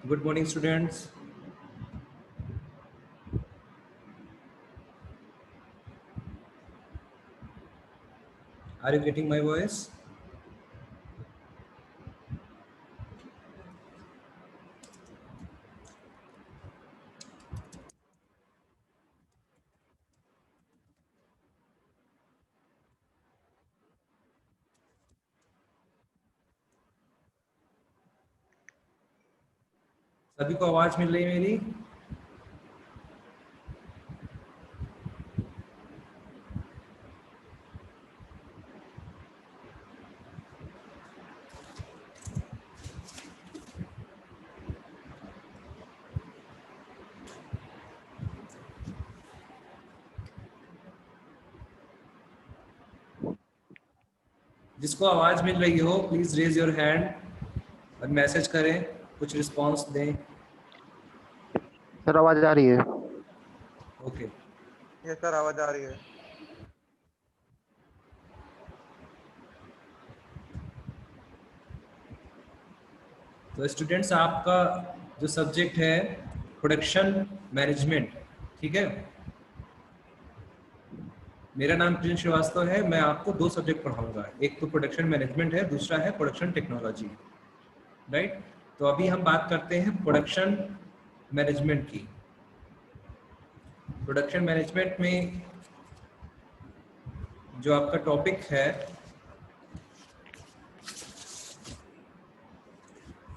Good morning, students. Are you getting my voice? सभी को आवाज मिल रही है मेरी? जिसको आवाज मिल रही हो प्लीज रेज योर हैंड और मैसेज करें, कुछ रिस्पांस दें। सर आवाज आ रही है? ओके, ये सर आवाज आ रही है। तो स्टूडेंट्स, आपका जो सब्जेक्ट है प्रोडक्शन मैनेजमेंट, ठीक है। मेरा नाम प्रिंस श्रीवास्तव है। मैं आपको दो सब्जेक्ट पढ़ाऊंगा, एक तो प्रोडक्शन मैनेजमेंट है, दूसरा है प्रोडक्शन टेक्नोलॉजी, राइट। तो अभी हम बात करते हैं प्रोडक्शन मैनेजमेंट की। प्रोडक्शन मैनेजमेंट में जो आपका टॉपिक है,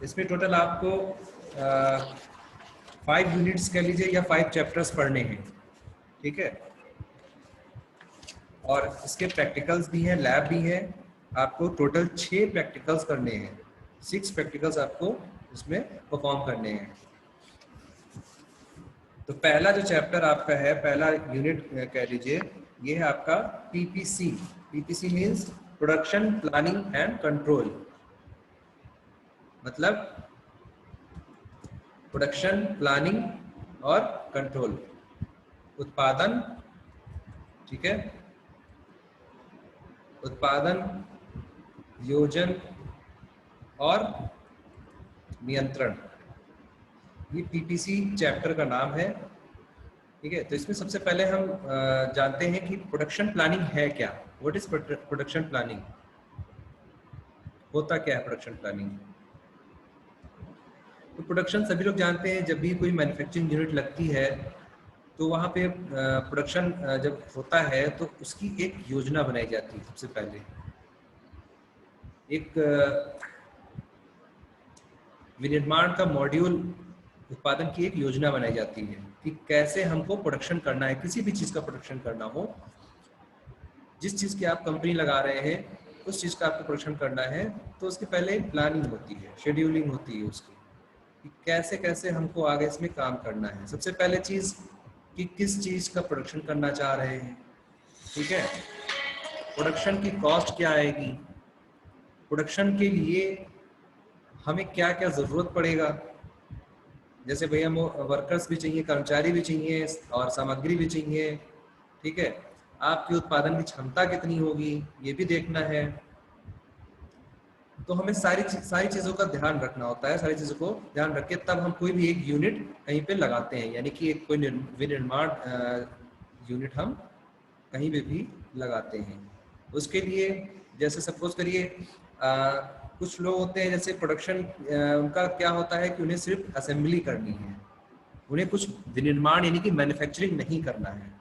इसमें टोटल आपको 5 यूनिट्स कह लीजिए या 5 चैप्टर्स पढ़ने हैं, ठीक है। और इसके प्रैक्टिकल्स भी हैं, लैब भी है। आपको टोटल 6 प्रैक्टिकल्स करने हैं, 6 प्रैक्टिकल्स आपको इसमें परफॉर्म करने हैं। तो पहला जो चैप्टर आपका है, पहला यूनिट कह लीजिए, ये है आपका PPC. PPC means production planning and control, मतलब प्रोडक्शन प्लानिंग और कंट्रोल, उत्पादन, ठीक है, उत्पादन, योजन और नियंत्रण, ये पीपीसी चैप्टर का नाम है, ठीक है। तो इसमें सबसे पहले हम जानते हैं कि प्रोडक्शन प्लानिंग है क्या। व्हाट इज प्रोडक्शन प्लानिंग, होता क्या है प्रोडक्शन प्लानिंग। तो प्रोडक्शन सभी लोग जानते हैं, जब भी कोई मैन्युफैक्चरिंग यूनिट लगती है तो वहाँ पे प्रोडक्शन जब होता है तो उसकी एक योजना बनाई जाती है। सबसे पहले एक विनिर्माण का मॉड्यूल, उत्पादन की एक योजना बनाई जाती है कि कैसे हमको प्रोडक्शन करना है, किसी भी चीज़ का प्रोडक्शन करना हो, जिस चीज़ की आप कंपनी लगा रहे हैं उस चीज़ का आपको प्रोडक्शन करना है, तो उसके पहले प्लानिंग होती है, शेड्यूलिंग होती है उसकी, कि कैसे कैसे हमको आगे इसमें काम करना है। सबसे पहले चीज़ कि किस चीज़ का प्रोडक्शन करना चाह रहे हैं, ठीक है। प्रोडक्शन की कॉस्ट क्या आएगी, प्रोडक्शन के लिए हमें क्या क्या ज़रूरत पड़ेगा, जैसे भैया वर्कर्स भी चाहिए, कर्मचारी भी चाहिए और सामग्री भी चाहिए, ठीक है। आपकी उत्पादन की क्षमता कितनी होगी ये भी देखना है। तो हमें सारी चीज़ों का ध्यान रखना होता है, सारी चीज़ों को ध्यान रख के तब हम कोई भी एक यूनिट कहीं पे लगाते हैं, यानी कि एक कोई विनिर्माण यूनिट हम कहीं पे भी लगाते हैं। उसके लिए जैसे सपोज करिए कुछ लोग होते हैं, जैसे प्रोडक्शन उनका क्या होता है कि उन्हें सिर्फ असेंबली करनी है, उन्हें कुछ विनिर्माण यानी कि मैन्युफैक्चरिंग नहीं करना है।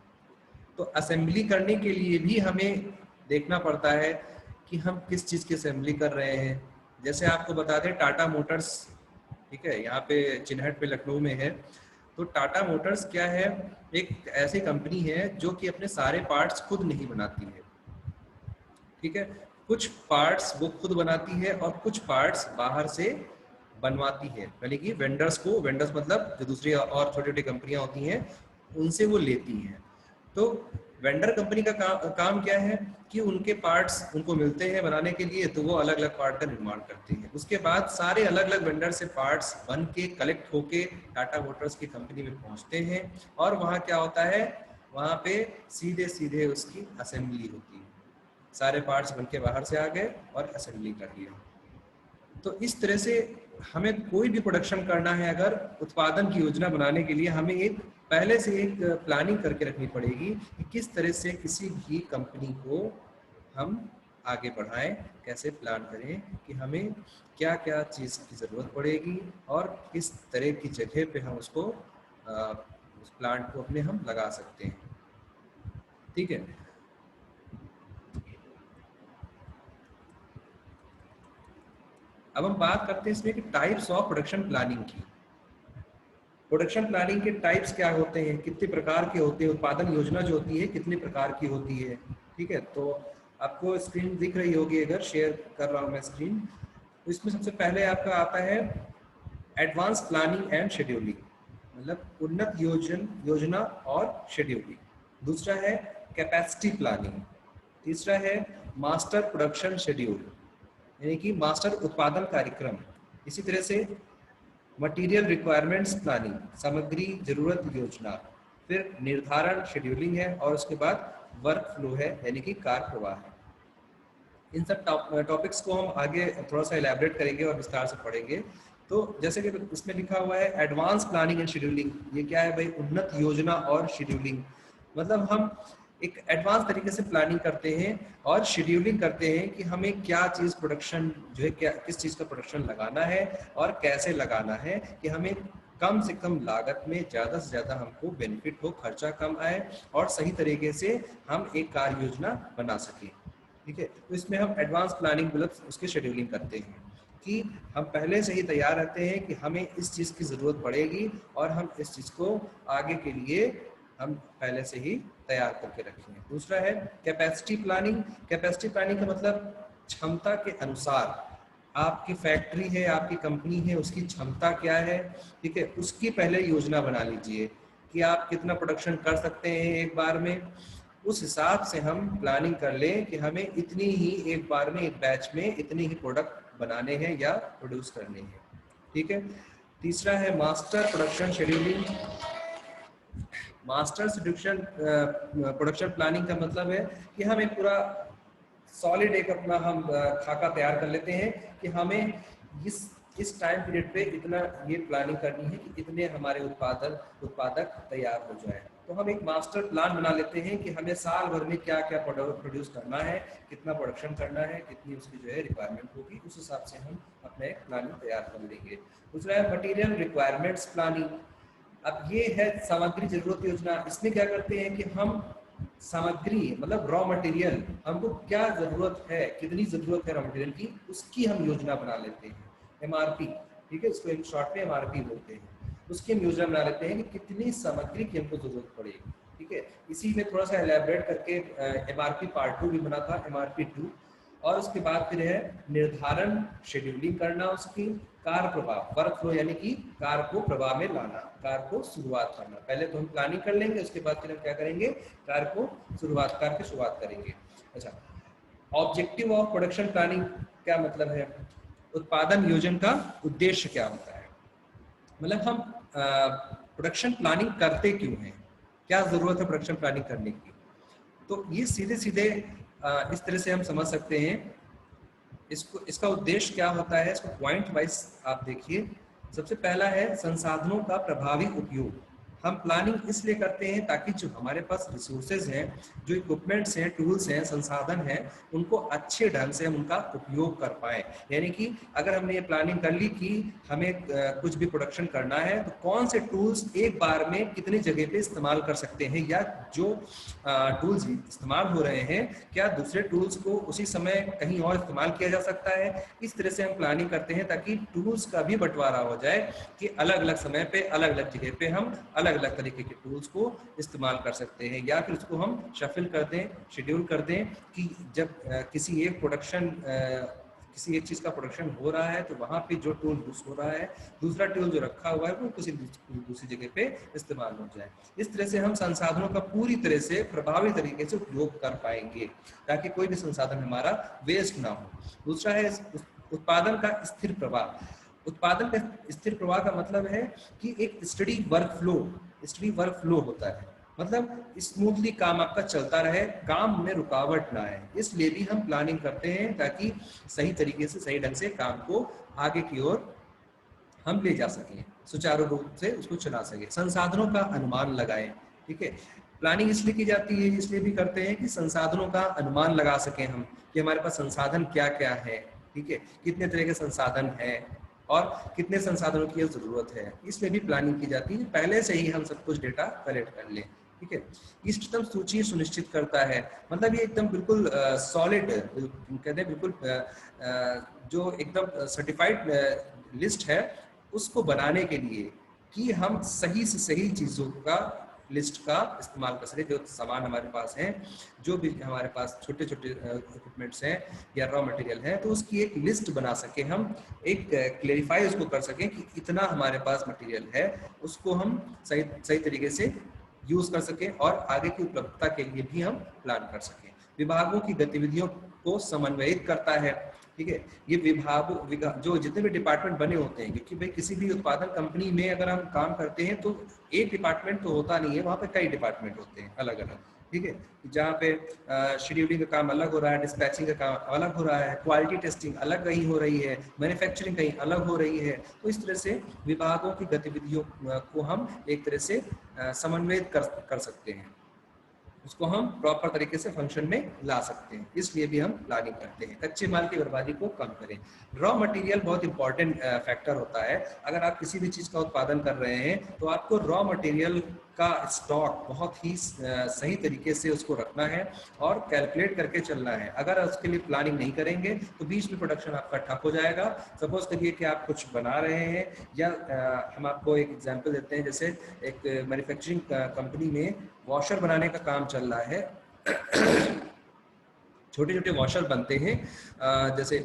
तो असेंबली करने के लिए भी हमें देखना पड़ता है कि हम किस चीज़ की असेंबली कर रहे हैं। जैसे आपको बता दें, टाटा मोटर्स, ठीक है, यहाँ पे चिन्हट पे लखनऊ में है। तो टाटा मोटर्स क्या है, एक ऐसी कंपनी है जो कि अपने सारे पार्ट्स खुद नहीं बनाती है, ठीक है। कुछ पार्ट्स वो खुद बनाती है और कुछ पार्ट्स बाहर से बनवाती है, यानी कि वेंडर्स को, वेंडर्स मतलब जो दूसरी और छोटी छोटी कंपनियां होती हैं उनसे वो लेती हैं। तो वेंडर कंपनी का काम क्या है कि उनके पार्ट्स उनको मिलते हैं बनाने के लिए, तो वो अलग अलग पार्ट का निर्माण करती है। उसके बाद सारे अलग अलग वेंडर से पार्ट्स बन के कलेक्ट होके टाटा मोटर्स की कंपनी में पहुंचते हैं, और वहाँ क्या होता है, वहाँ पे सीधे सीधे उसकी असेंबली होती है। सारे पार्ट्स बन के बाहर से आ गए और असेंबली कर लिया। तो इस तरह से हमें कोई भी प्रोडक्शन करना है, अगर उत्पादन की योजना बनाने के लिए हमें एक पहले से एक प्लानिंग करके रखनी पड़ेगी कि किस तरह से किसी भी कंपनी को हम आगे बढ़ाएं, कैसे प्लान करें कि हमें क्या क्या चीज़ की ज़रूरत पड़ेगी और किस तरह की जगह पे हम उसको उस प्लांट को अपने हम लगा सकते हैं। ठीक है, अब हम बात करते हैं इसमें कि टाइप्स ऑफ प्रोडक्शन प्लानिंग की। प्रोडक्शन प्लानिंग के टाइप्स क्या होते हैं, कितने प्रकार के होते हैं, उत्पादन योजना जो होती है कितने प्रकार की होती है। ठीक है, तो आपको स्क्रीन दिख रही होगी, अगर शेयर कर रहा हूँ मैं स्क्रीन, तो इसमें सबसे पहले आपका आता है एडवांस प्लानिंग एंड शेड्यूलिंग, मतलब उन्नत योजना और शेड्यूलिंग। दूसरा है कैपेसिटी प्लानिंग। तीसरा है मास्टर प्रोडक्शन शेड्यूल, यानी कि मास्टर उत्पादन कार्यक्रम। इसी तरह से मटेरियल रिक्वायरमेंट्स प्लानिंग, सामग्री जरूरत योजना। फिर निर्धारण शेड्यूलिंग है, और उसके बाद वर्क फ्लो है, यानी कि कार्य प्रवाह है। इन सब टॉपिक्स को हम आगे थोड़ा सा इलेबरेट करेंगे और विस्तार से पढ़ेंगे। तो जैसे कि इसमें लिखा हुआ है एडवांस प्लानिंग एंड शेड्यूलिंग, ये क्या है भाई, उन्नत योजना और शेड्यूलिंग। मतलब हम एक एडवांस तरीके से प्लानिंग करते हैं और शेड्यूलिंग करते हैं कि हमें क्या चीज़ प्रोडक्शन जो है, क्या किस चीज़ का प्रोडक्शन लगाना है और कैसे लगाना है कि हमें कम से कम लागत में ज़्यादा से ज़्यादा हमको बेनिफिट हो, खर्चा कम आए और सही तरीके से हम एक कार्य योजना बना सकें। ठीक है, तो इसमें हम एडवांस प्लानिंग मतलब उसकी शेड्यूलिंग करते हैं कि हम पहले से ही तैयार रहते हैं कि हमें इस चीज़ की ज़रूरत पड़ेगी और हम इस चीज़ को आगे के लिए हम पहले से ही तैयार करके रखें। दूसरा है कैपेसिटी प्लानिंग। कैपेसिटी प्लानिंग का मतलब क्षमता के अनुसार, आपकी फैक्ट्री है, आपकी कंपनी है, उसकी क्षमता क्या है, ठीक है, उसकी पहले योजना बना लीजिए कि आप कितना प्रोडक्शन कर सकते हैं एक बार में। उस हिसाब से हम प्लानिंग कर लें कि हमें इतनी ही एक बार में, एक बैच में इतनी ही प्रोडक्ट बनाने हैं या प्रोड्यूस करने हैं। ठीक है, तीसरा है master production scheduling. Master production planning का मतलब है कि हम एक पूरा सॉलिड एक अपना हम खाका तैयार कर लेते हैं कि हमें इस टाइम पीरियड पे इतना ये प्लानिंग करनी है कि इतने हमारे उत्पादक तैयार हो जाए। तो हम एक मास्टर प्लान बना लेते हैं कि हमें साल भर में क्या क्या प्रोड्यूस करना है, कितना प्रोडक्शन करना है, कितनी उसकी जो है रिक्वायरमेंट होगी, उस हिसाब से हम अपना एक प्लानिंग तैयार कर लेंगे। दूसरा है मटेरियल रिक्वायरमेंट्स प्लानिंग। अब ये है सामग्री जरूरत योजना। इसमें क्या करते हैं कि हम सामग्री मतलब रॉ मटेरियल, हमको क्या जरूरत है, कितनी जरूरत है रॉ मटेरियल की, उसकी हम योजना बना लेते हैं, एमआरपी। ठीक है, इसको एक शॉर्ट में एमआरपी बोलते हैं। उसकी हम योजना बना लेते हैं कि कितनी सामग्री की हमको जरूरत पड़ेगी। ठीक है, इसी में थोड़ा सा एलैबोरेट करके एमआरपी पार्ट 2 भी बना था, एमआरपी 2। और उसके बाद फिर है निर्धारण शेड्यूलिंग करना, उसकी कार्य प्रवाह, वर्क फ्लो, यानी कि कार्य को प्रवाह में लाना, कार्य को शुरुआत करना। पहले तो हम प्लानिंग कर लेंगे, उसके बाद फिर हम क्या करेंगे, कार्य की शुरुआत करेंगे। अच्छा, ऑब्जेक्टिव ऑफ प्रोडक्शन प्लानिंग क्या मतलब है, उत्पादन योजना का उद्देश्य क्या होता है, मतलब हम प्रोडक्शन प्लानिंग करते क्यों हैं, क्या जरूरत है प्रोडक्शन प्लानिंग करने की। तो ये सीधे सीधे इस तरह से हम समझ सकते हैं इसका उद्देश्य क्या होता है। इसको पॉइंट वाइज आप देखिए। सबसे पहला है संसाधनों का प्रभावी उपयोग। हम प्लानिंग इसलिए करते हैं ताकि जो हमारे पास रिसोर्सेज हैं, जो इक्विपमेंट्स हैं, टूल्स हैं, संसाधन हैं, उनको अच्छे ढंग से हम उनका उपयोग कर पाए। यानी कि अगर हमने ये प्लानिंग कर ली कि हमें कुछ भी प्रोडक्शन करना है तो कौन से टूल्स एक बार में कितनी जगह पे इस्तेमाल कर सकते हैं, या जो टूल्स इस्तेमाल हो रहे हैं क्या दूसरे टूल्स को उसी समय कहीं और इस्तेमाल किया जा सकता है। इस तरह से हम प्लानिंग करते हैं ताकि टूल्स का भी बंटवारा हो जाए कि अलग अलग समय पे अलग अलग जगह पे हम अलग अलग तरीके के टूल्स को इस्तेमाल कर सकते हैं, या फिर उसको हम शफल कर दें, शेड्यूल कर दें कि जब किसी एक चीज़ का प्रोडक्शन हो रहा है तो वहाँ पे जो टूल यूज हो रहा है, दूसरा टूल जो रखा हुआ है वो किसी दूसरी जगह पे इस्तेमाल हो जाए। इस तरह से हम संसाधनों का पूरी तरह से प्रभावी तरीके से उपयोग कर पाएंगे ताकि कोई भी संसाधन हमारा वेस्ट ना हो। दूसरा है उत्पादन का स्थिर प्रवाह। उत्पादन का स्थिर प्रवाह का मतलब है कि एक स्टडी वर्क फ्लो होता है, मतलब स्मूथली काम आपका चलता रहे, काम में रुकावट ना आए। इसलिए भी हम प्लानिंग करते हैं ताकि सही तरीके से, सही ढंग से काम को आगे की ओर हम ले जा सकें, सुचारू रूप से उसको चला सकें। संसाधनों का अनुमान लगाएं, ठीक है। प्लानिंग इसलिए की जाती है, इसलिए भी करते हैं कि संसाधनों का अनुमान लगा सकें हम कि हमारे पास संसाधन क्या क्या है, ठीक है, कितने तरह के संसाधन है और कितने संसाधनों की जरूरत है, इसलिए भी प्लानिंग की जाती है। पहले से ही हम सब कुछ डेटा कलेक्ट कर लें, ठीक है। इष्टतम सूची सुनिश्चित करता है, मतलब ये एकदम बिल्कुल सॉलिड कहते हैं, बिल्कुल जो एकदम सर्टिफाइड लिस्ट है उसको बनाने के लिए कि हम सही से सही चीजों का लिस्ट का इस्तेमाल कर सके। जो सामान हमारे पास है, जो भी हमारे पास छोटे छोटे इक्विपमेंट्स हैं या रॉ मटेरियल है, तो उसकी एक लिस्ट बना सके हम, एक क्लेरिफाई उसको कर सकें कि इतना हमारे पास मटेरियल है, उसको हम सही तरीके से यूज कर सकें और आगे की उपलब्धता के लिए भी हम प्लान कर सकें। विभागों की गतिविधियों को समन्वयित करता है, ठीक है। ये विभाग जो जितने भी डिपार्टमेंट बने होते हैं, क्योंकि भाई किसी भी उत्पादन कंपनी में अगर हम काम करते हैं तो एक डिपार्टमेंट तो होता नहीं है, वहाँ पे कई डिपार्टमेंट होते हैं अलग अलग, ठीक है। जहाँ पे शेड्यूलिंग का काम अलग हो रहा है, डिस्पैचिंग का काम अलग हो रहा है, क्वालिटी टेस्टिंग अलग कहीं हो रही है, मैन्युफैक्चरिंग कहीं अलग हो रही है। तो इस तरह से विभागों की गतिविधियों को हम एक तरह से समन्वयित कर सकते हैं, उसको हम प्रॉपर तरीके से फंक्शन में ला सकते हैं, इसलिए भी हम प्लानिंग करते हैं। कच्चे माल की बर्बादी को कम करें। रॉ मटेरियल बहुत इंपॉर्टेंट फैक्टर होता है। अगर आप किसी भी चीज़ का उत्पादन कर रहे हैं तो आपको रॉ मटेरियल का स्टॉक बहुत ही सही तरीके से उसको रखना है और कैलकुलेट करके चलना है। अगर उसके लिए प्लानिंग नहीं करेंगे तो बीच में प्रोडक्शन आपका ठप हो जाएगा। सपोज करिए कि आप कुछ बना रहे हैं, या हम आपको एक एग्जांपल देते हैं, जैसे एक मैन्युफैक्चरिंग कंपनी में वॉशर बनाने का काम चल रहा है। छोटे छोटे वॉशर बनते हैं, जैसे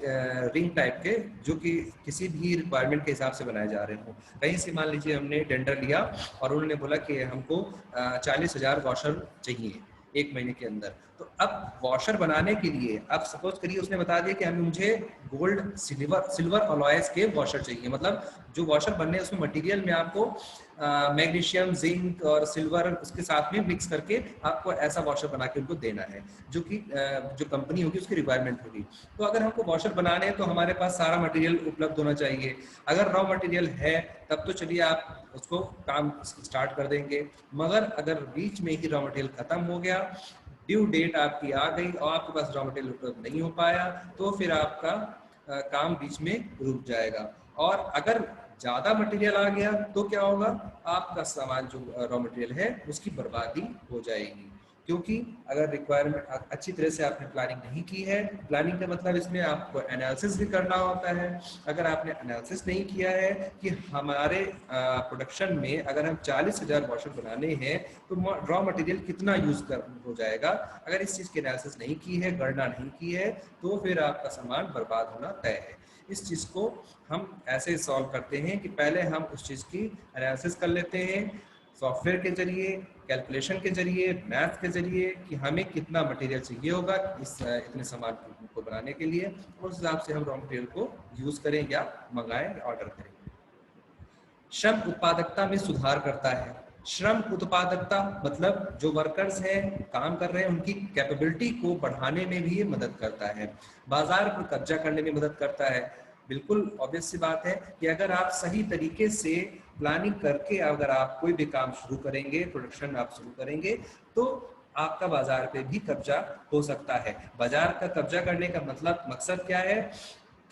रिंग टाइप के, जो कि किसी भी रिक्वायरमेंट के हिसाब से बनाए जा रहे हो। कहीं से मान लीजिए हमने टेंडर लिया और उन्होंने बोला कि हमको 40,000 वॉशर चाहिए एक महीने के अंदर। तो अब वॉशर बनाने के लिए, अब सपोज करिए उसने बता दिया कि हमें मुझे गोल्ड सिल्वर अलॉयज के वॉशर चाहिए, मतलब जो वॉशर बनने उसमें मटेरियल में आपको मैग्नीशियम, जिंक और सिल्वर उसके साथ में मिक्स करके आपको ऐसा वॉशर बना के उनको देना है, जो कि जो कंपनी होगी उसकी रिक्वायरमेंट होगी। तो अगर हमको वॉशर बनाने हैं तो हमारे पास सारा मटेरियल उपलब्ध होना चाहिए। अगर रॉ मटेरियल है तब तो चलिए आप उसको काम स्टार्ट कर देंगे, मगर अगर बीच में ही रॉ मटेरियल खत्म हो गया, ड्यू डेट आपकी आ गई और आपके पास रॉ मटेरियल उपलब्ध नहीं हो पाया, तो फिर आपका काम बीच में रुक जाएगा। और अगर ज़्यादा मटेरियल आ गया तो क्या होगा, आपका सामान जो रॉ मटेरियल है उसकी बर्बादी हो जाएगी। क्योंकि अगर रिक्वायरमेंट अच्छी तरह से आपने प्लानिंग नहीं की है, प्लानिंग का मतलब इसमें आपको एनालिसिस भी करना होता है। अगर आपने एनालिसिस नहीं किया है कि हमारे प्रोडक्शन में अगर हम 40,000 वॉशर बनाने हैं तो रॉ मटेरियल कितना यूज हो जाएगा, अगर इस चीज़ की एनालिसिस नहीं की है, गणना नहीं की है, तो फिर आपका सामान बर्बाद होना तय है। इस चीज़ को हम ऐसे सॉल्व करते हैं कि पहले हम उस चीज़ की एनालिसिस कर लेते हैं सॉफ्टवेयर के जरिए, कैलकुलेशन के जरिए, मैथ के जरिए, कि हमें कितना मटेरियल चाहिए होगा इतने सामान को बनाने के लिए, उस हिसाब से हम रॉ मटेरियल को यूज़ करें या मंगाएं या ऑर्डर करें। श्रम उत्पादकता में सुधार करता है। श्रम उत्पादकता मतलब जो वर्कर्स हैं, काम कर रहे हैं, उनकी कैपेबिलिटी को बढ़ाने में भी ये मदद करता है। बाजार पर कब्जा करने में मदद करता है। बिल्कुल ऑब्वियस सी बात है कि अगर आप सही तरीके से प्लानिंग करके अगर आप कोई भी काम शुरू करेंगे, प्रोडक्शन आप शुरू करेंगे, तो आपका बाजार पे भी कब्जा हो सकता है। बाजार का कब्जा करने का मतलब मकसद क्या है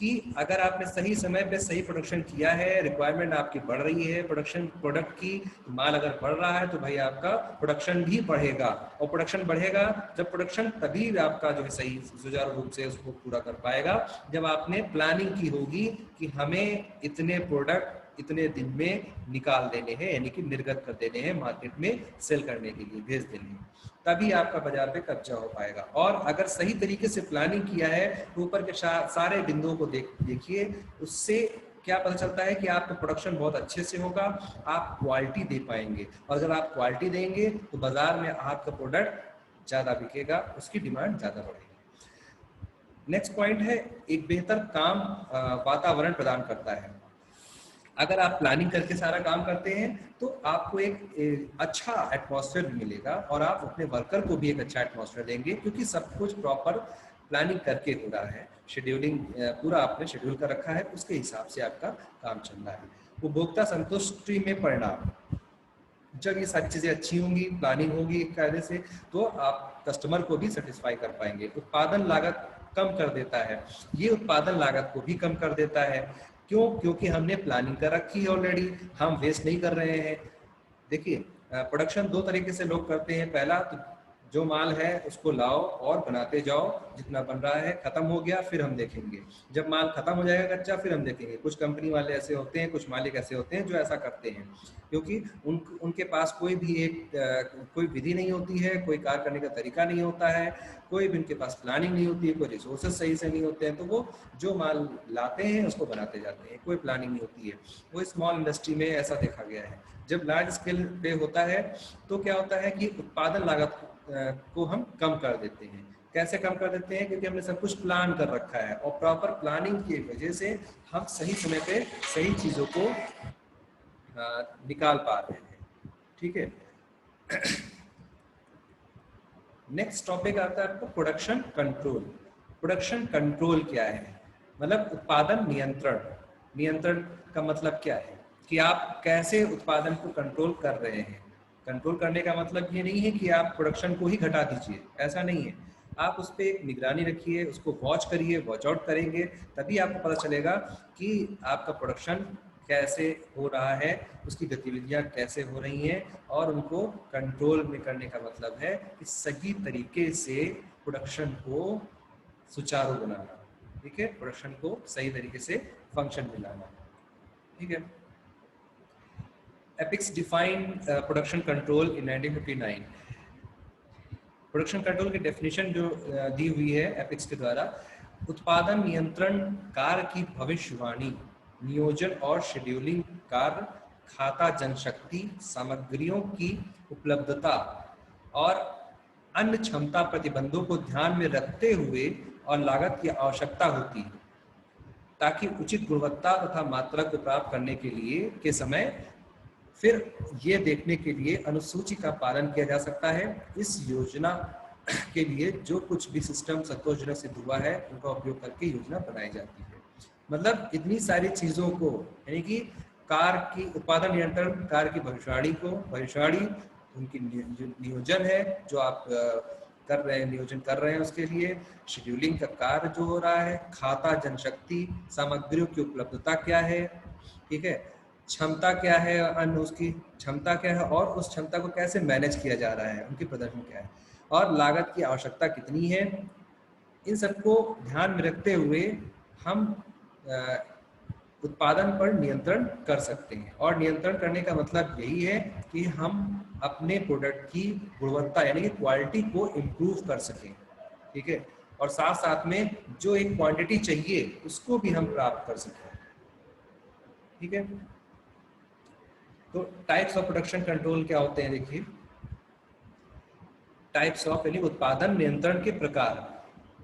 कि अगर आपने सही समय पे सही प्रोडक्शन किया है, रिक्वायरमेंट आपकी बढ़ रही है, प्रोडक्ट की माल अगर बढ़ रहा है तो भाई आपका प्रोडक्शन भी बढ़ेगा। और प्रोडक्शन बढ़ेगा जब प्रोडक्शन, तभी आपका जो है सही सुचारू रूप से उसको पूरा कर पाएगा जब आपने प्लानिंग की होगी कि हमें इतने प्रोडक्ट इतने दिन में निकाल देने हैं, यानी कि निर्गत कर देने हैं, मार्केट में सेल करने के लिए भेज देने हैं, तभी आपका बाजार पे कब्जा हो पाएगा। और अगर सही तरीके से प्लानिंग किया है तो ऊपर के सारे बिंदुओं को देखिए, उससे क्या पता चलता है कि आपका प्रोडक्शन बहुत अच्छे से होगा, आप क्वालिटी दे पाएंगे, और जब आप क्वालिटी देंगे तो बाजार में आपका प्रोडक्ट ज़्यादा बिकेगा, उसकी डिमांड ज़्यादा बढ़ेगी। नेक्स्ट पॉइंट है, एक बेहतर काम वातावरण प्रदान करता है। अगर आप प्लानिंग करके सारा काम करते हैं तो आपको एक अच्छा एटमॉस्फेयर मिलेगा और आप अपने वर्कर को भी एक अच्छा एटमॉस्फेयर देंगे, क्योंकि सब कुछ प्रॉपर प्लानिंग करके हो रहा है, शेड्यूलिंग पूरा आपने शेड्यूल कर रखा है, उसके हिसाब से आपका काम चल रहा है। उपभोक्ता संतुष्टि में परिणाम, जब ये सारी चीजें अच्छी होंगी, प्लानिंग होगी एक कायदे से, तो आप कस्टमर को भी सेटिस्फाई कर पाएंगे। उत्पादन लागत कम कर देता है, ये उत्पादन लागत को भी कम कर देता है। क्यों? क्योंकि हमने प्लानिंग कर रखी है ऑलरेडी, हम वेस्ट नहीं कर रहे हैं। देखिए प्रोडक्शन दो तरीके से लोग करते हैं। पहला तो जो माल है उसको लाओ और बनाते जाओ, जितना बन रहा है, खत्म हो गया फिर हम देखेंगे, जब माल खत्म हो जाएगा कच्चा फिर हम देखेंगे। कुछ कंपनी वाले ऐसे होते हैं, कुछ मालिक ऐसे होते हैं जो ऐसा करते हैं, क्योंकि उनके पास कोई भी कोई विधि नहीं होती है, कोई कार्य करने का तरीका नहीं होता है, कोई भी उनके पास प्लानिंग नहीं होती है, कोई रिसोर्सेज सही से नहीं होते हैं, तो वो जो माल लाते हैं उसको बनाते जाते हैं, कोई प्लानिंग नहीं होती है। वो स्मॉल इंडस्ट्री में ऐसा देखा गया है। जब लार्ज स्केल पे होता है तो क्या होता है कि उत्पादन लागत को हम कम कर देते हैं। कैसे कम कर देते हैं? क्योंकि हमने सब कुछ प्लान कर रखा है, और प्रॉपर प्लानिंग की वजह से हम सही समय पे सही चीजों को निकाल पा रहे हैं। ठीक है, नेक्स्ट टॉपिक आता है आपका प्रोडक्शन कंट्रोल। प्रोडक्शन कंट्रोल क्या है? मतलब उत्पादन नियंत्रण। नियंत्रण का मतलब क्या है कि आप कैसे उत्पादन को कंट्रोल कर रहे हैं। कंट्रोल करने का मतलब ये नहीं है कि आप प्रोडक्शन को ही घटा दीजिए, ऐसा नहीं है। आप उस पर एक निगरानी रखिए, उसको वॉच करिए, वॉच आउट करेंगे, तभी आपको पता चलेगा कि आपका प्रोडक्शन कैसे हो रहा है, उसकी गतिविधियां कैसे हो रही हैं, और उनको कंट्रोल में करने का मतलब है कि सही तरीके से प्रोडक्शन को सुचारू बनाना। ठीक है, प्रोडक्शन को सही तरीके से फंक्शन में लाना। ठीक है, APICS define production control in 1959। Production control की डेफिनेशन जो दी हुई है एपिक्स के द्वारा, उत्पादन नियंत्रण कार्य की भविष्यवाणी, नियोजन और शेड्यूलिंग कार्य, खाता जनशक्ति, सामग्रियों की उपलब्धता और अन्य क्षमता प्रतिबंधों को ध्यान में रखते हुए और लागत की आवश्यकता होती है, ताकि उचित गुणवत्ता तथा मात्रा को प्राप्त करने के लिए के समय फिर ये देखने के लिए अनुसूची का पालन किया जा सकता है। इस योजना के लिए जो कुछ भी सिस्टम संतोषजनक सिद्ध हुआ है उनका उपयोग करके योजना बनाई जाती है। मतलब इतनी सारी चीजों को, यानी कि कार की उत्पादन नियंत्रण, कार की भविष्यवाणी, उनकी नियोजन है जो आप कर रहे हैं, नियोजन कर रहे हैं, उसके लिए शेड्यूलिंग का कार्य जो हो रहा है, खाता जनशक्ति, सामग्रियों की उपलब्धता क्या है, ठीक है, क्षमता क्या है, अन्य उसकी क्षमता क्या है, और उस क्षमता को कैसे मैनेज किया जा रहा है, उनकी प्रदर्शन क्या है, और लागत की आवश्यकता कितनी है। इन सबको ध्यान में रखते हुए हम उत्पादन पर नियंत्रण कर सकते हैं। और नियंत्रण करने का मतलब यही है कि हम अपने प्रोडक्ट की गुणवत्ता यानी कि क्वालिटी को इम्प्रूव कर सकें। ठीक है, और साथ साथ में जो एक क्वांटिटी चाहिए उसको भी हम प्राप्त कर सकें। ठीक है, तो टाइप्स ऑफ प्रोडक्शन कंट्रोल क्या होते हैं? देखिए, टाइप्स ऑफ यानी उत्पादन नियंत्रण के प्रकार,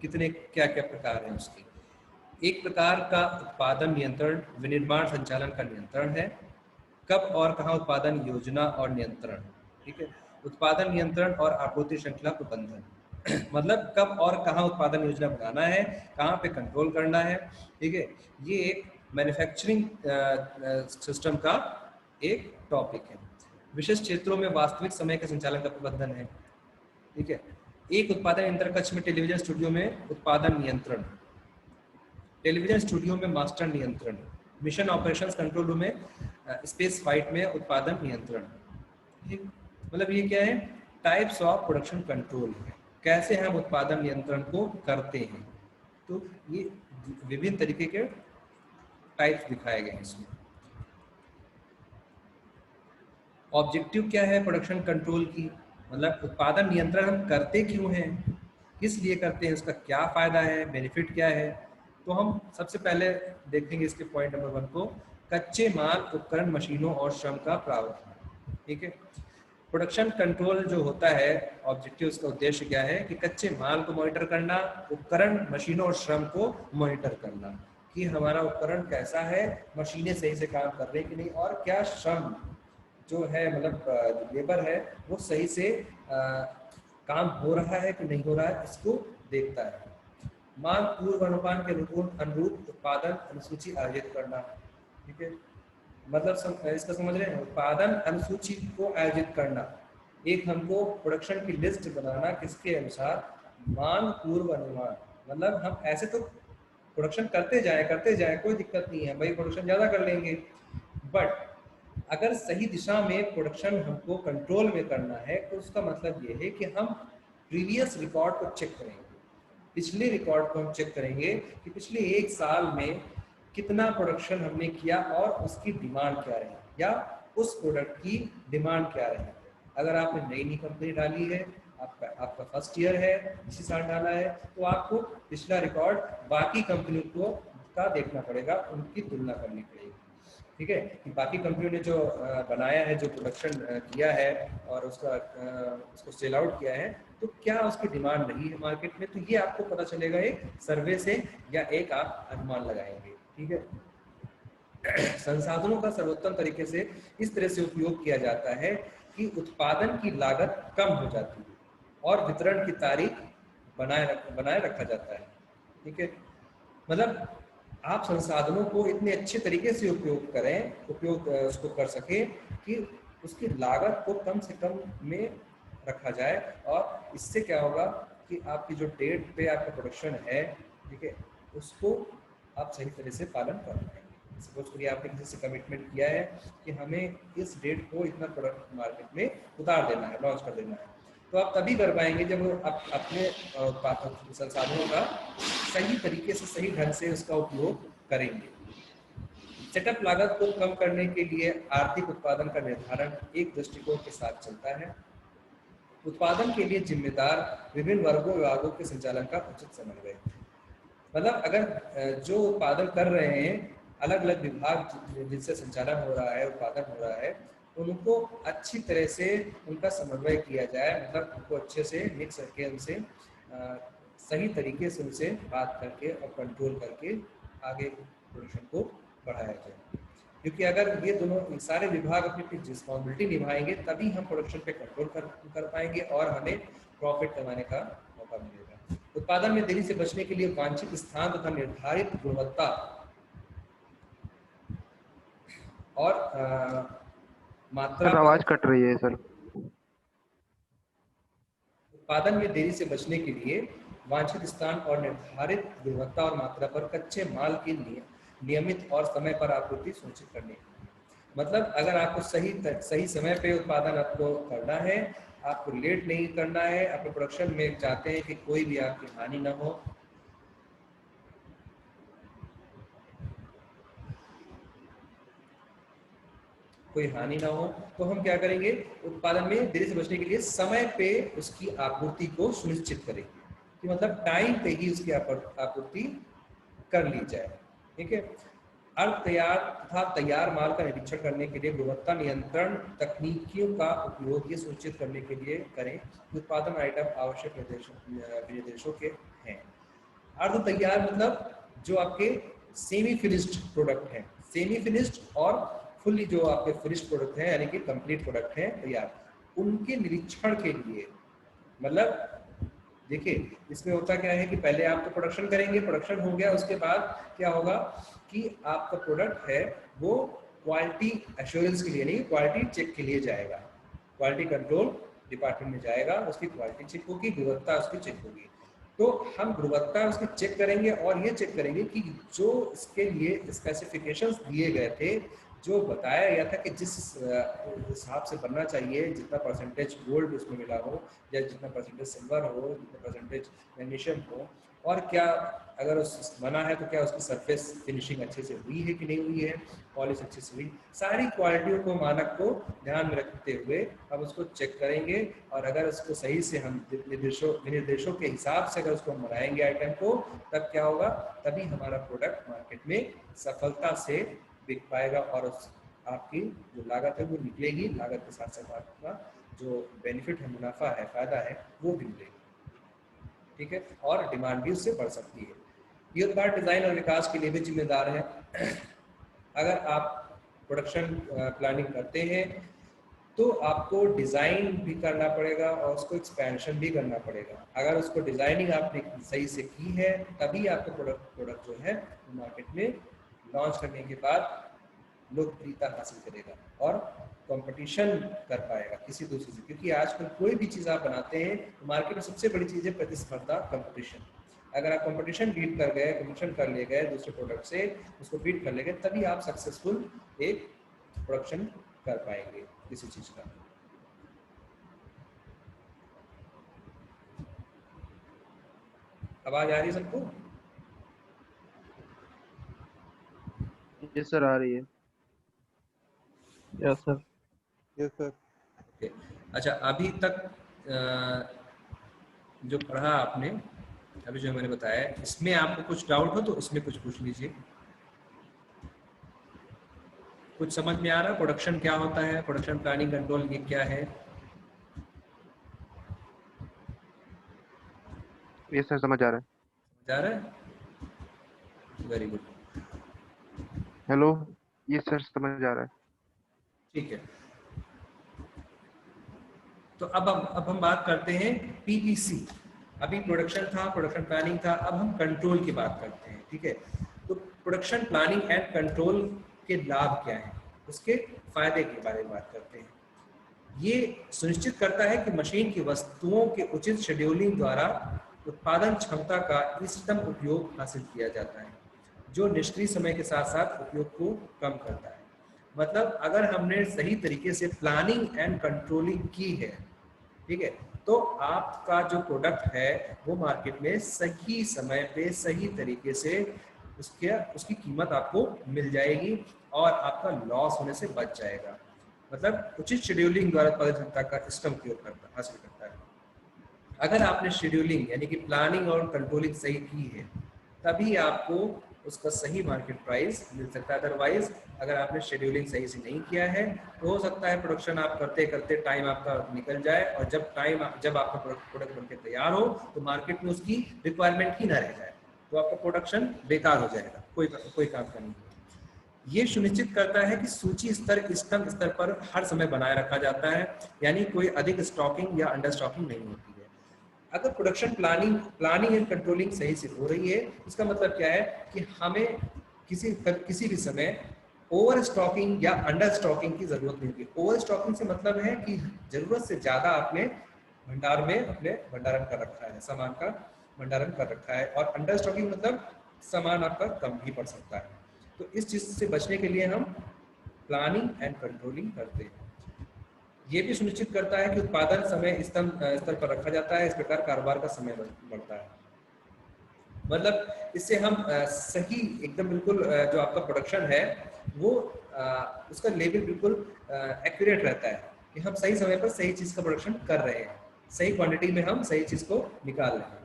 कितने क्या क्या प्रकार हैं उसके। एक प्रकार का उत्पादन नियंत्रण विनिर्माण संचालन का नियंत्रण है। कब और कहाँ उत्पादन योजना और नियंत्रण। ठीक है, उत्पादन नियंत्रण और आपूर्ति श्रृंखला प्रबंधन मतलब कब और कहाँ उत्पादन योजना बनाना है, कहाँ पे कंट्रोल करना है। ठीक है, ये एक मैन्युफैक्चरिंग सिस्टम का एक टॉपिक है। विशेष क्षेत्रों में वास्तविक समय के संचालन का प्रबंधन है। ठीक है, एक उत्पादन नियंत्रण कक्ष में टेलीविजन स्टूडियो में उत्पादन नियंत्रण, टेलीविजन स्टूडियो में मास्टर नियंत्रण, मिशन ऑपरेशंस कंट्रोल रूम में स्पेस फ्लाइट में उत्पादन नियंत्रण। ठीक, मतलब ये क्या है? टाइप्स ऑफ प्रोडक्शन कंट्रोल, कैसे हम उत्पादन नियंत्रण को करते हैं। तो ये विभिन्न तरीके के टाइप्स दिखाए गए हैं इसमें। ऑब्जेक्टिव क्या है प्रोडक्शन कंट्रोल की, मतलब उत्पादन नियंत्रण हम करते क्यों हैं, किस लिए करते हैं, उसका क्या फायदा है, बेनिफिट क्या है। तो हम सबसे पहले देखेंगे इसके पॉइंट नंबर 1 को, कच्चे माल, उपकरण, मशीनों और श्रम का प्रावधान। ठीक है, प्रोडक्शन कंट्रोल जो होता है, ऑब्जेक्टिव, उसका उद्देश्य क्या है कि कच्चे माल को मॉनिटर करना, उपकरण, मशीनों और श्रम को मॉनिटर करना कि हमारा उपकरण कैसा है, मशीनें सही से काम कर रही कि नहीं, और क्या श्रम जो है, मतलब लेबर है, वो सही से काम हो रहा है कि नहीं हो रहा है, इसको देखता है। मांग पूर्वानुमान के अनुरूप उत्पादन अनुसूची आयोजित करना। ठीक है, मतलब इसका समझ रहे हैं, उत्पादन अनुसूची को आयोजित करना। एक हमको प्रोडक्शन की लिस्ट बनाना किसके अनुसार, मांग पूर्व अनुमान। मतलब हम ऐसे तो प्रोडक्शन करते जाएं, कोई दिक्कत नहीं है भाई, प्रोडक्शन ज़्यादा कर लेंगे, बट अगर सही दिशा में प्रोडक्शन हमको कंट्रोल में करना है तो उसका मतलब ये है कि हम प्रीवियस रिकॉर्ड को चेक करेंगे, पिछले रिकॉर्ड को हम चेक करेंगे कि पिछले एक साल में कितना प्रोडक्शन हमने किया और उसकी डिमांड क्या रही, या उस प्रोडक्ट की डिमांड क्या रही। अगर आपने नई कंपनी डाली है, आपका फर्स्ट ईयर है, इसी साल डाला है, तो आपको पिछला रिकॉर्ड बाकी कंपनियों को का देखना पड़ेगा, उनकी तुलना करनी पड़ेगी। ठीक है, कि बाकी कंपनियों ने जो बनाया है, जो प्रोडक्शन किया है और उसको सेल आउट किया है, तो क्या उसकी डिमांड रही है मार्केट में, तो ये आपको पता चलेगा एक सर्वे से, या एक आप अनुमान लगाएंगे। ठीक है, संसाधनों का सर्वोत्तम तरीके से इस तरह से उपयोग किया जाता है कि उत्पादन की लागत कम हो जाती है और वितरण की तारीख बनाए रखा जाता है। ठीक है, मतलब आप संसाधनों को इतने अच्छे तरीके से उपयोग उसको कर सके कि उसकी लागत को कम से कम में रखा जाए, और इससे क्या होगा कि आपकी जो डेट पे आपका प्रोडक्शन है, ठीक है, उसको आप सही तरह से पालन कर पाएंगे। सपोज करिए आपने किसी से कमिटमेंट किया है कि हमें इस डेट को इतना प्रोडक्ट मार्केट में उतार देना है, लॉन्च कर देना है, तो आप तभी कर पाएंगे जब आप अपने संसाधनों का सही तरीके से, सही ढंग से उसका उपयोग करेंगे। सेटअप लागत को कम करने के लिए आर्थिक उत्पादन का निर्धारण एक दृष्टिकोण के साथ चलता है। उत्पादन के लिए जिम्मेदार विभिन्न वर्गों विभागों के संचालन का उचित समन्वय। मतलब अगर जो उत्पादन कर रहे हैं, अलग अलग विभाग जिनसे संचालन हो रहा है, उत्पादन हो रहा है, उनको अच्छी तरह से उनका समन्वय किया जाए, मतलब उनको अच्छे से मिक्स करके उनसे सही तरीके से उनसे बात करके और कंट्रोल करके आगे प्रोडक्शन को बढ़ाया जाए। क्योंकि अगर ये दोनों सारे विभाग अपनी रिस्पॉन्सिबिलिटी निभाएंगे, तभी हम प्रोडक्शन पे कंट्रोल कर पाएंगे और हमें प्रॉफिट कमाने का मौका मिलेगा। उत्पादन में देरी से बचने के लिए वांछित स्थान तथा निर्धारित गुणवत्ता और मात्रा सर आवाज कट रही है सर। उत्पादन में देरी से बचने के लिए वांछित स्थान और निर्धारित गुणवत्ता और मात्रा पर कच्चे माल की नियमित और समय पर आपूर्ति सुनिश्चित करनी। मतलब अगर आपको सही समय पे उत्पादन आपको करना है, आपको लेट नहीं करना है, अपने प्रोडक्शन में चाहते हैं कि कोई भी आपकी हानि ना हो, कोई हानि ना हो, तो हम क्या करेंगे, उत्पादन में देरी से बचने के लिए समय पे उसकी आपूर्ति को सुनिश्चित करेंगे, कि मतलब टाइम पे ही उसकी आपूर्ति कर ली जाए। ठीक है, अर्ध तैयार तथा तैयार माल का निरीक्षण करने के लिए गुणवत्ता नियंत्रण तकनीकियों का उपयोग ये सुनिश्चित करने के लिए करें कि उत्पादन आइटम आवश्यक विनिर्देशों के हैं। अर्ध तैयार मतलब जो आपके सेमी फिनिश्ड प्रोडक्ट हैं, सेमी फिनिश्ड और फुल्ली जो आपके फिनिश्ड प्रोडक्ट हैं, यानी कि कंप्लीट प्रोडक्ट हैं तैयार, उनके निरीक्षण के लिए। मतलब देखिए इसमें होता क्या है कि पहले आप तो प्रोडक्शन करेंगे, प्रोडक्शन हो गया, उसके बाद क्या होगा कि आपका प्रोडक्ट है वो क्वालिटी एश्योरेंस के लिए नहीं, क्वालिटी चेक के लिए जाएगा, क्वालिटी कंट्रोल डिपार्टमेंट में जाएगा, उसकी क्वालिटी चेक होगी, गुणवत्ता उसकी चेक होगी। तो हम गुणवत्ता उसकी चेक करेंगे और ये चेक करेंगे कि जो इसके लिए स्पेसिफिकेशंस दिए गए थे, जो बताया गया था कि जिस हिसाब से बनना चाहिए, जितना परसेंटेज गोल्ड उसमें मिला हो, या जितना परसेंटेज सिल्वर हो, जितना परसेंटेज मैग्नीशियम हो, और क्या अगर उस बना है तो क्या उसकी सरफेस फिनिशिंग अच्छे से हुई है कि नहीं हुई है, पॉलिश अच्छे से हुई, सारी क्वालिटियों को, मानक को ध्यान में रखते हुए हम उसको चेक करेंगे। और अगर उसको सही से हम विनिर्देशों के हिसाब से अगर उसको बनाएंगे आइटम को, तब क्या होगा, तभी हमारा प्रोडक्ट मार्केट में सफलता से बिक पाएगा और उस आपकी जो लागत है वो निकलेगी, लागत के साथ साथ आपका जो बेनिफिट है, मुनाफा है, फायदा है, वो भी मिलेगा। ठीक है, और डिमांड भी उससे बढ़ सकती है। ये उत्पाद डिजाइन और विकास के लिए भी जिम्मेदार है। अगर आप प्रोडक्शन प्लानिंग करते हैं तो आपको डिज़ाइन भी करना पड़ेगा और उसको एक्सपेंशन भी करना पड़ेगा। अगर उसको डिज़ाइनिंग आपने सही से की है तभी आपको प्रोडक्ट जो है मार्केट में लॉन्च करने के बाद लोकप्रियता हासिल करेगा और कंपटीशन कर पाएगा किसी दूसरे से। क्योंकि आजकल कोई भी चीज़ आप बनाते हैं तो मार्केट में सबसे बड़ी चीज़ है प्रतिस्पर्धा, कंपटीशन। अगर आप कंपटीशन बीट कर गए, कंपटीशन कर ले गए दूसरे प्रोडक्ट से, उसको बीट कर ले गए, तभी आप सक्सेसफुल एक प्रोडक्शन कर पाएंगे किसी चीज़ का। आवाज आ रही है सबको? यस सर, आ रही है। Yes sir. Yes sir. Okay, अच्छा अभी तक जो पढ़ा आपने, अभी जो मैंने बताया, इसमें आपको कुछ डाउट हो तो इसमें कुछ पूछ लीजिए। कुछ समझ में आ रहा है? प्रोडक्शन क्या होता है, प्रोडक्शन प्लानिंग कंट्रोल ये क्या है? यस सर, समझ आ रहा है। समझ आ रहा है? Very good. Hello. Yes sir, समझ आ रहा है। ठीक है, तो अब हम बात करते हैं पीपीसी। अभी प्रोडक्शन था, प्रोडक्शन प्लानिंग था, अब हम कंट्रोल की बात करते हैं। ठीक है, तो प्रोडक्शन प्लानिंग एंड कंट्रोल के लाभ क्या हैं, उसके फायदे के बारे में बात करते हैं। ये सुनिश्चित करता है कि मशीन की वस्तुओं के उचित शेड्यूलिंग द्वारा उत्पादन क्षमता का इष्टतम उपयोग हासिल किया जाता है, जो निष्क्रिय समय के साथ साथ उपयोग को कम करता है। मतलब अगर हमने सही तरीके से प्लानिंग एंड कंट्रोलिंग की है, ठीक है, तो आपका जो प्रोडक्ट है वो मार्केट में सही समय पे सही तरीके से उसकी कीमत आपको मिल जाएगी और आपका लॉस होने से बच जाएगा। मतलब उचित शेड्यूलिंग द्वारा उत्पादन क्षमता का इष्टतम उपयोग हासिल करता है। अगर आपने शेड्यूलिंग यानी कि प्लानिंग और कंट्रोलिंग सही की है तभी आपको उसका सही मार्केट प्राइस मिल सकता है। अदरवाइज अगर आपने शेड्यूलिंग सही से नहीं किया है तो हो सकता है प्रोडक्शन आप करते करते टाइम आपका निकल जाए और जब आपका प्रोडक्ट बनके तैयार हो तो मार्केट में उसकी रिक्वायरमेंट ही ना रह जाए, तो आपका प्रोडक्शन बेकार हो जाएगा, कोई काम का नहीं। ये सुनिश्चित करता है कि सूची स्तर इष्टतम स्तर पर हर समय बनाए रखा जाता है, यानी कोई अधिक स्टॉकिंग या अंडर स्टॉकिंग नहीं होती है। अगर प्रोडक्शन प्लानिंग एंड कंट्रोलिंग सही से हो रही है, इसका मतलब क्या है कि हमें किसी भी समय ओवर स्टॉकिंग या अंडर स्टॉकिंग की जरूरत नहीं होगी। ओवर स्टॉकिंग से मतलब है कि जरूरत से ज्यादा आपने भंडार में अपने भंडारण कर रखा है, सामान का भंडारण कर रखा है, और अंडर स्टॉकिंग मतलब सामान आपका कम भी पड़ सकता है। तो इस चीज से बचने के लिए हम प्लानिंग एंड कंट्रोलिंग करते हैं। ये भी सुनिश्चित करता है कि उत्पादन समय स्तर पर रखा जाता है, इस प्रकार कारोबार का समय बढ़ता है। मतलब इससे हम सही एकदम बिल्कुल जो आपका प्रोडक्शन है वो उसका लेवल बिल्कुल एक्यूरेट रहता है कि हम सही समय पर सही चीज़ का प्रोडक्शन कर रहे हैं, सही क्वांटिटी में हम सही चीज़ को निकाल रहे हैं।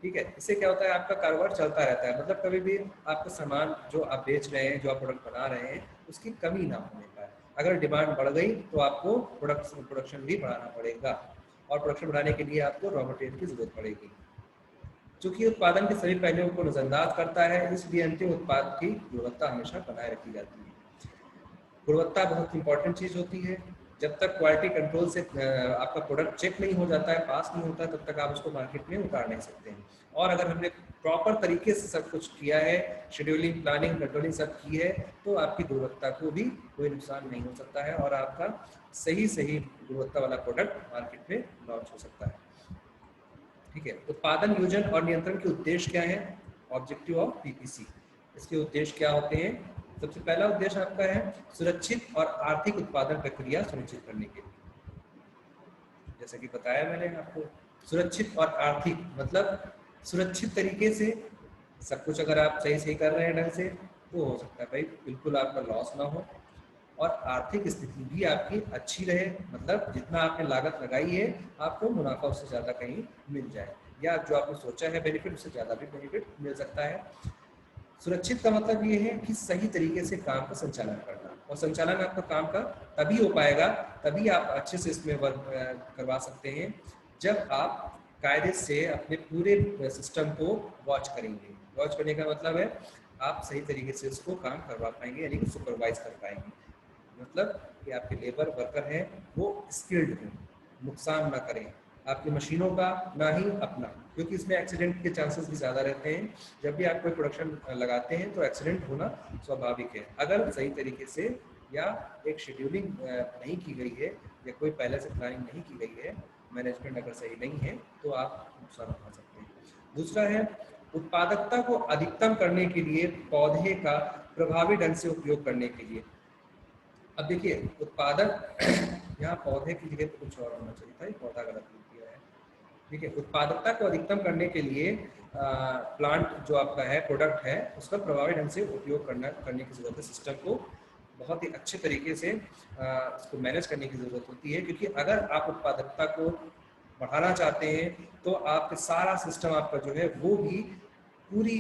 ठीक है, इससे क्या होता है, आपका कारोबार चलता रहता है। मतलब कभी भी आपका सामान जो आप बेच रहे हैं, जो आप प्रोडक्ट बना रहे हैं, उसकी कमी ना होने पाए। अगर डिमांड बढ़ गई तो आपको प्रोडक्शन भी बढ़ाना पड़ेगा, और प्रोडक्शन बढ़ाने के लिए आपको रॉ मटेरियल की जरूरत पड़ेगी। चूंकि उत्पादन के सभी पहलुओं को नजरअंदाज करता है, इसलिए अंतिम उत्पाद की गुणवत्ता हमेशा बनाए रखी जाती है। गुणवत्ता बहुत इंपॉर्टेंट चीज होती है। जब तक क्वालिटी कंट्रोल से आपका प्रोडक्ट चेक नहीं हो जाता है, पास नहीं होता, तब तक आप उसको मार्केट में उतार नहीं सकते हैं। और अगर हमने प्रॉपर तरीके से सब कुछ किया है, शेड्यूलिंग प्लानिंग कंट्रोलिंग सब की है, तो आपकी गुणवत्ता को भी कोई नुकसान नहीं हो सकता है और आपका सही गुणवत्ता वाला प्रोडक्ट मार्केट में लॉन्च हो सकता है। ठीक है, उत्पादन योजन और नियंत्रण के उद्देश्य क्या है? ऑब्जेक्टिव ऑफ पीपीसी, इसके उद्देश्य क्या होते हैं? सबसे पहला उद्देश्य आपका है सुरक्षित और आर्थिक उत्पादन प्रक्रिया सुनिश्चित करने के लिए। जैसे कि बताया मैंने आपको, सुरक्षित और आर्थिक मतलब सुरक्षित तरीके से सब कुछ अगर आप सही कर रहे हैं ढंग से, तो हो सकता है भाई बिल्कुल आपका लॉस ना हो, और आर्थिक स्थिति भी आपकी अच्छी रहे। मतलब जितना आपने लागत लगाई है आपको मुनाफा उससे ज़्यादा कहीं मिल जाए, या जो आपने सोचा है बेनिफिट उससे ज़्यादा भी बेनिफिट मिल सकता है। सुरक्षित का मतलब ये है कि सही तरीके से काम का संचालन करना, और संचालन आपका काम का तभी हो पाएगा, तभी आप अच्छे से इसमें वर्क करवा सकते हैं जब आप कायदे से अपने पूरे सिस्टम को वॉच करेंगे। वॉच करने का मतलब है आप सही तरीके से उसको काम करवा पाएंगे, यानी कि सुपरवाइज कर पाएंगे। मतलब कि आपके लेबर वर्कर हैं वो स्किल्ड हों, नुकसान ना करें आपकी मशीनों का ना ही अपना, क्योंकि इसमें एक्सीडेंट के चांसेस भी ज़्यादा रहते हैं। जब भी आप कोई प्रोडक्शन लगाते हैं तो एक्सीडेंट होना स्वाभाविक है। अगर सही तरीके से या एक शेड्यूलिंग नहीं की गई है या कोई पहले से प्लानिंग नहीं की गई है, मैनेजमेंट अगर सही नहीं है तो आप नुकसान उठा सकते हैं। दूसरा है उत्पादकता को अधिकतम करने के लिए पौधे का प्रभावी ढंग से उपयोग करने के लिए। अब देखिए उत्पादक यहाँ पौधे की जगह पर कुछ और होना चाहिए था, ये पौधा गलत लिख दिया है। ठीक है, उत्पादकता को अधिकतम करने के लिए प्लांट जो आपका है प्रोडक्ट है उसका प्रभावी ढंग से उपयोग करने की जरूरत है। सिस्टम को बहुत ही अच्छे तरीके से इसको मैनेज करने की जरूरत होती है, क्योंकि अगर आप उत्पादकता को बढ़ाना चाहते हैं तो आपका सारा सिस्टम आपका जो है वो भी पूरी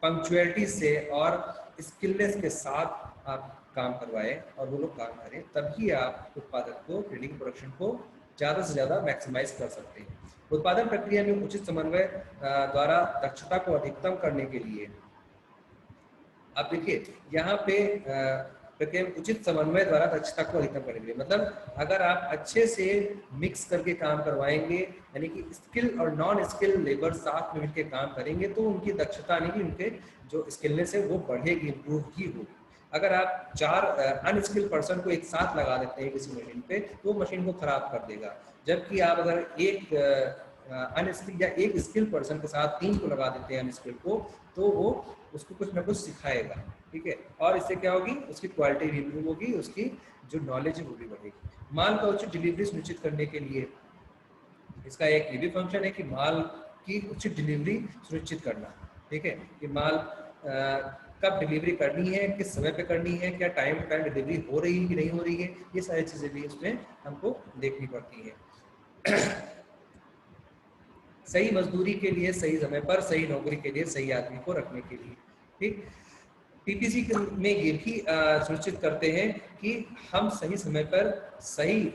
पंक्चुअलिटी से और स्किलनेस के साथ आप काम करवाएं और वो लोग काम करें, तभी आप उत्पादक को ट्रेडिंग प्रोडक्शन को ज़्यादा से ज़्यादा मैक्सिमाइज कर सकते हैं। उत्पादन प्रक्रिया में उचित समन्वय द्वारा दक्षता को अधिकतम करने के लिए, आप देखिए यहाँ पे प्रक्रिया में उचित समन्वय द्वारा दक्षता को अधिकतम करने के लिए मतलब अगर आप अच्छे से मिक्स करके काम करवाएंगे, यानी कि स्किल और नॉन स्किल लेबर साथ में मिलकर काम करेंगे तो उनकी दक्षता यानी कि उनके जो स्किलनेस है वो बढ़ेगी, इम्प्रूव ही होगी। अगर आप 4 अनस्किल पर्सन को एक साथ लगा देते हैं किसी मशीन पे तो वो मशीन को खराब कर देगा, जबकि आप अगर एक अनस्किल या एक स्किल पर्सन के साथ 3 को लगा देते हैं अनस्किल को, तो वो उसको कुछ ना कुछ सिखाएगा। ठीक है, और इससे क्या होगी, उसकी क्वालिटी भी इंप्रूव होगी, उसकी जो नॉलेज है वो भी बढ़ेगी। माल का उचित डिलीवरी सुनिश्चित करने के लिए इसका एक ये भी फंक्शन है कि माल की उचित डिलीवरी सुनिश्चित करना। ठीक है, कि माल कब डिलीवरी करनी है, किस समय पे करनी है, क्या टाइम टू टाइम डिलीवरी हो रही है कि नहीं हो रही है, ये सारी चीजें भी इसमें हमको देखनी पड़ती है। सही मजदूरी के लिए सही समय पर, सही नौकरी के लिए सही आदमी को रखने के लिए। ठीक, पीपीसी में ये भी सुनिश्चित करते हैं कि हम सही समय पर सही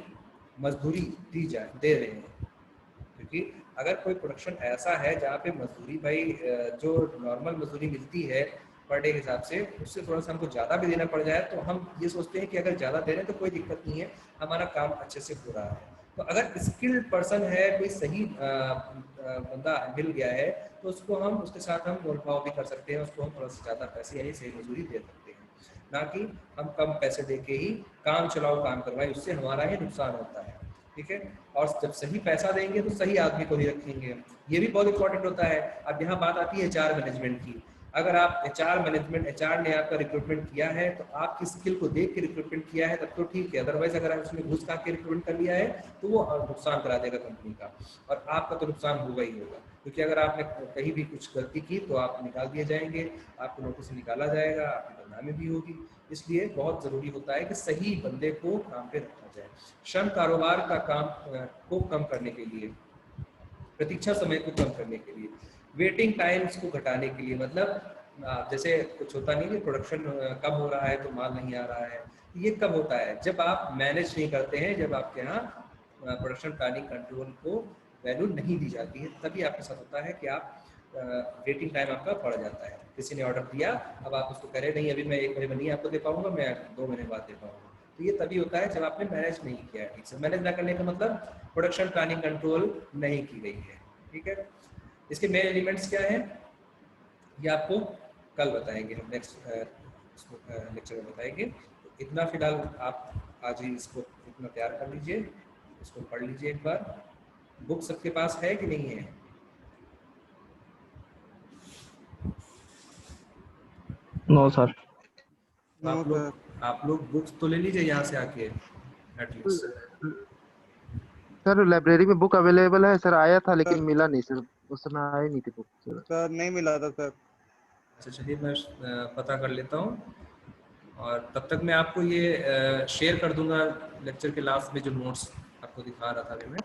मजदूरी दे रहे हैं, क्योंकि अगर कोई प्रोडक्शन ऐसा है जहाँ पे मजदूरी भाई जो नॉर्मल मजदूरी मिलती है पर डे के हिसाब से, उससे थोड़ा सा हमको ज़्यादा भी देना पड़ जाए तो हम ये सोचते हैं कि अगर ज़्यादा दे रहे हैं तो कोई दिक्कत नहीं है, हमारा काम अच्छे से हो रहा है। तो अगर स्किल्ड पर्सन है, कोई सही बंदा मिल गया है तो उसको हम उसके साथ हम मोल भाव भी कर सकते हैं, उसको हम थोड़ा सा ज़्यादा पैसे यानी सही मजदूरी दे सकते हैं, ना कि हम कम पैसे दे के ही काम चलाओ काम करवाएं, उससे हमारा ही नुकसान होता है। ठीक है, और जब सही पैसा देंगे तो सही आदमी को ही रखेंगे, ये भी बहुत इंपॉर्टेंट होता है। अब यहाँ बात आती है एचआर मैनेजमेंट की। अगर आप एचआर मैनेजमेंट, एचआर ने आपका रिक्रूटमेंट किया है तो आपकी स्किल को देख के रिक्रूटमेंट किया है तब तो ठीक है, अदरवाइज अगर आप उसमें घुस खा के रिक्रूटमेंट कर लिया है तो वो नुकसान करा देगा कंपनी का, और आपका तो नुकसान होगा ही होगा, क्योंकि अगर आपने कहीं भी कुछ गलती की तो आप निकाल दिए जाएंगे, आपको नौकरी से निकाला जाएगा, आपकी बदनामी भी होगी। इसलिए बहुत ज़रूरी होता है कि सही बंदे को काम पे रखा जाए। श्रम कारोबार का काम को कम करने के लिए, प्रतीक्षा समय को कम करने के लिए, वेटिंग टाइम्स को घटाने के लिए, मतलब जैसे कुछ होता नहीं है प्रोडक्शन कम हो रहा है तो माल नहीं आ रहा है, ये कब होता है, जब आप मैनेज नहीं करते हैं, जब आपके यहाँ प्रोडक्शन प्लानिंग कंट्रोल को वैल्यू नहीं दी जाती है, तभी आपके साथ होता है कि आप वेटिंग टाइम आपका बढ़ जाता है। किसी ने ऑर्डर दिया, अब आप उसको कह रहे नहीं अभी मैं 1 महीने में नहीं आपको दे पाऊंगा, मैं 2 महीने बाद दे पाऊंगा, तो ये तभी होता है जब आपने मैनेज नहीं किया है ठीक से। मैनेज ना करने का मतलब प्रोडक्शन प्लानिंग कंट्रोल नहीं की गई है। ठीक है, इसके मेन एलिमेंट्स क्या है ये आपको कल बताएंगे, हम नेक्स्ट लेक्चर में बताएंगे। तो इतना फिलहाल आप आज ही इसको इतना तैयार कर लीजिए, इसको पढ़ लीजिए एक बार। बुक सबके पास है कि नहीं है? No sir. आप लोग बुक्स तो ले लीजिए यहाँ से आके एटलीस्ट। सर लाइब्रेरी में बुक अवेलेबल है सर, आया था लेकिन मिला नहीं सर, उस समय आई नहीं थी बुक सर, नहीं मिला था सर। अच्छा चलिए मैं पता कर लेता हूँ, और तब तक मैं आपको ये शेयर कर दूंगा लेक्चर के लास्ट में जो नोट्स आपको दिखा रहा था अभी मैं।